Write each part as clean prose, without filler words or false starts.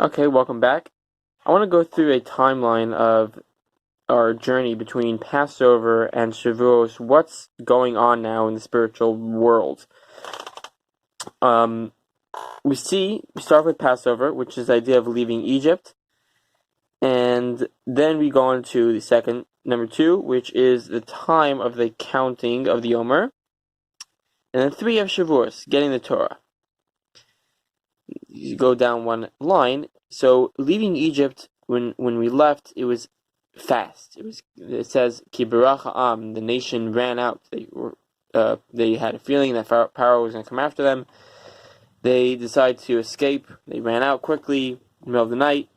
Okay, welcome back. I want to go through a timeline of our journey between Passover and Shavuos. What's going on now in the spiritual world? We start with Passover, which is the idea of leaving Egypt, and then we go on to the second, number 2, which is the time of the counting of the Omer, and then 3 of Shavuos, getting the Torah. You go down one line. So leaving Egypt, when we left, it was fast. It says Ki barach ha'am, the nation ran out. They had a feeling that Pharaoh was going to come after them. They decided to escape. They ran out quickly in the middle of the night.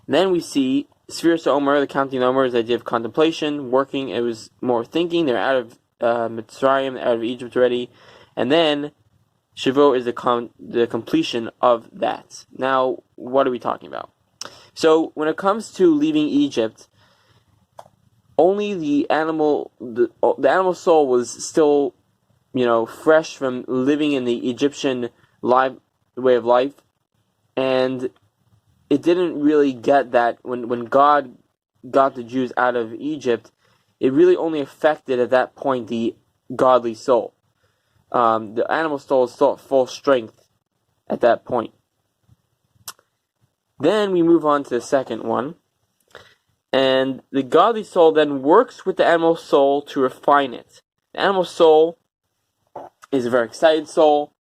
And then we see Sfiras Omer, the counting of Omer, is the idea of contemplation, working. It was more thinking. They're out of Mitzrayim, out of Egypt already, and then Shavuot is the completion of that. Now, what are we talking about? So, when it comes to leaving Egypt, only the animal soul was still, fresh from living in the Egyptian way of life, and it didn't really get that when God got the Jews out of Egypt. It really only affected at that point the godly soul. The animal soul is still at full strength at that point. Then we move on to the second one. And the godly soul then works with the animal soul to refine it. The animal soul is a very excited soul.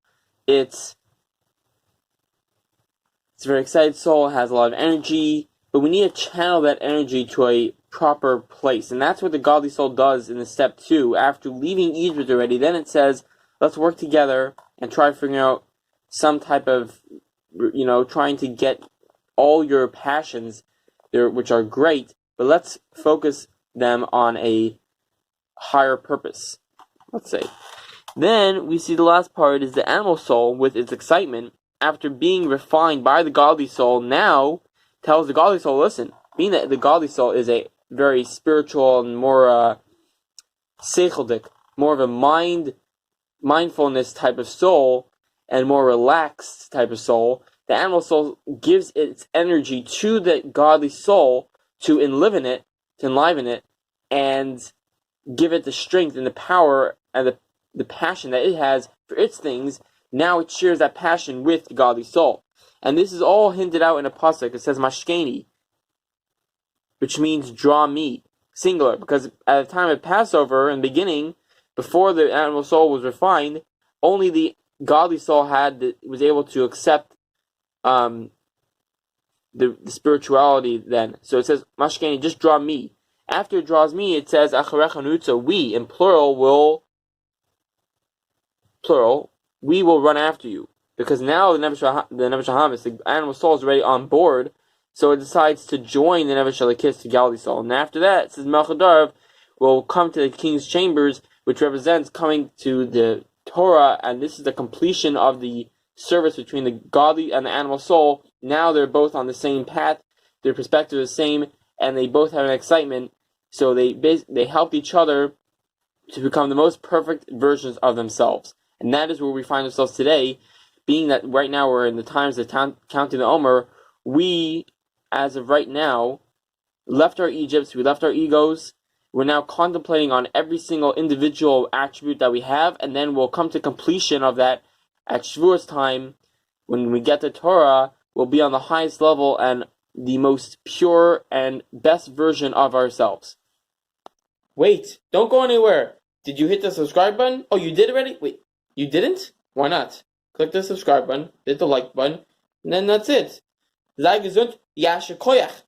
It's a very excited soul, has a lot of energy, but we need to channel that energy to a proper place. And that's what the godly soul does in the step 2. After leaving Egypt already, then it says, let's work together and try figuring out some type of, trying to get all your passions there, which are great, but let's focus them on a higher purpose, let's say. Then we see the last part is the animal soul with its excitement, after being refined by the godly soul, now tells the godly soul, listen, being that the godly soul is a very spiritual and more seicheldik, more of a mindfulness type of soul, and more relaxed type of soul, the animal soul gives its energy to the godly soul to enliven it, and give it the strength and the power and the passion that it has for its things. Now it shares that passion with the godly soul. And this is all hinted out in a pasuk. It says mashkeni, which means draw me, singular, because at the time of Passover, in the beginning, before the animal soul was refined, only the godly soul was able to accept the spirituality then. So it says, Mashkeni, just draw me. After it draws me, it says, Acharecha nutza, we, in plural, we will run after you. Because now the Nefesh HaHamis, the animal soul, is already on board, so it decides to join the Nefesh HaLekis, the godly soul. And after that, it says, Melchadarav will come to the king's chambers, which represents coming to the Torah, and this is the completion of the service between the godly and the animal soul. Now they're both on the same path, their perspective is the same, and they both have an excitement, so they help each other to become the most perfect versions of themselves. And that is where we find ourselves today, being that right now we're in the times of counting the Omer. We, as of right now, left our Egypts, we left our egos. We're now contemplating on every single individual attribute that we have, and then we'll come to completion of that at Shavuos time. When we get the Torah, we'll be on the highest level and the most pure and best version of ourselves. Wait, don't go anywhere. Did you hit the subscribe button? Oh, you did already? Wait, you didn't? Why not? Click the subscribe button, hit the like button, and then that's it. Sei gesund, ja, shkoyach.